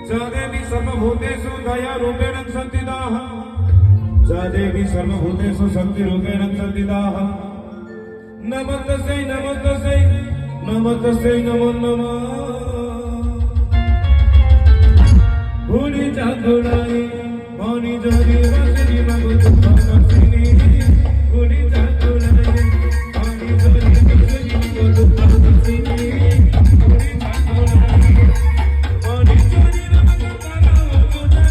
देवी सर्वभूतेषु दयारूपेण संस्थिताः देवी सर्वभूतेषु शक्तिरूपेण संस्थिताः नमस्तस्यै नमस्तस्यै नमस्तस्यै नमो नमः भूरि जागुणाई मणि जोरी रजनी मगुतु भगसिनी भूरि जागुणाई मणि जोरी रजनी मगुतु भगसिनी भूरि जागुणाई मणि जोरी रमता तारा तुझा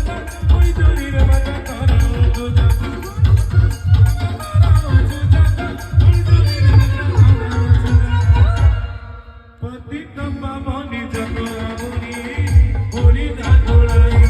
मणि जोरी रमता तारा तुझा पति तम्मा मणि जागुणा भूरि जागुणाई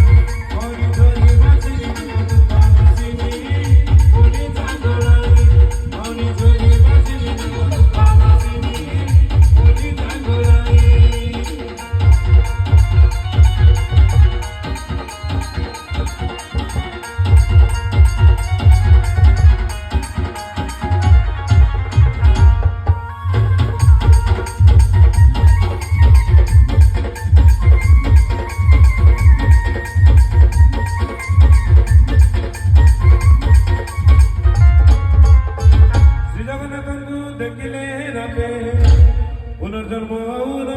पुनर्जन्म और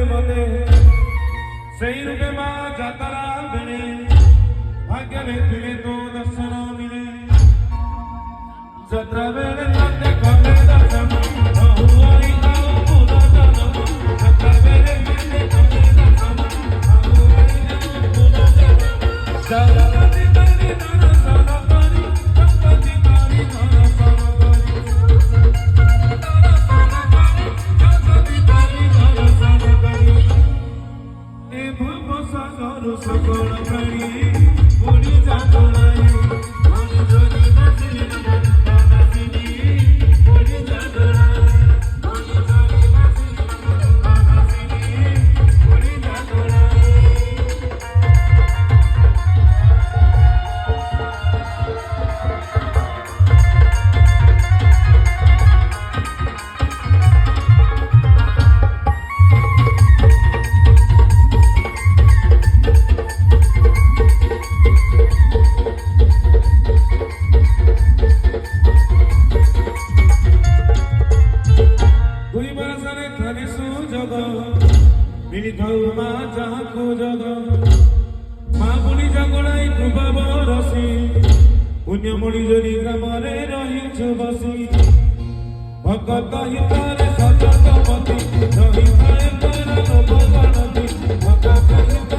मते सही रूपे माँ जातरा मिले भाग्य में मिले तो दर्शन मिले जत्रा बेले नाते कमे दर्शन अहुआई आओ पुनर्जन्म जत्रा बेले मिले कमे दर्शन अहुआई आओ पुनर्जन्म शारदी तारी नाना साना तारी संपत्ति तारी नाना साना सकल प्राणी भूरि जागुणाई मणि जोरी रजनी मगुतु भगसिनी भूरि जागुणाई मणि जोरी रजनी मगुतु भगसिनी भूरि जागुणाई मिलिथाउ माँ जाको जग माँ बुली जागुणाई कृपा बरसी पुण्य मणि जोरी ग्रामरे रहिछु बसी भगत हितारे सतत पति रहिथाए तोरा लोभ गणति भगत हितारे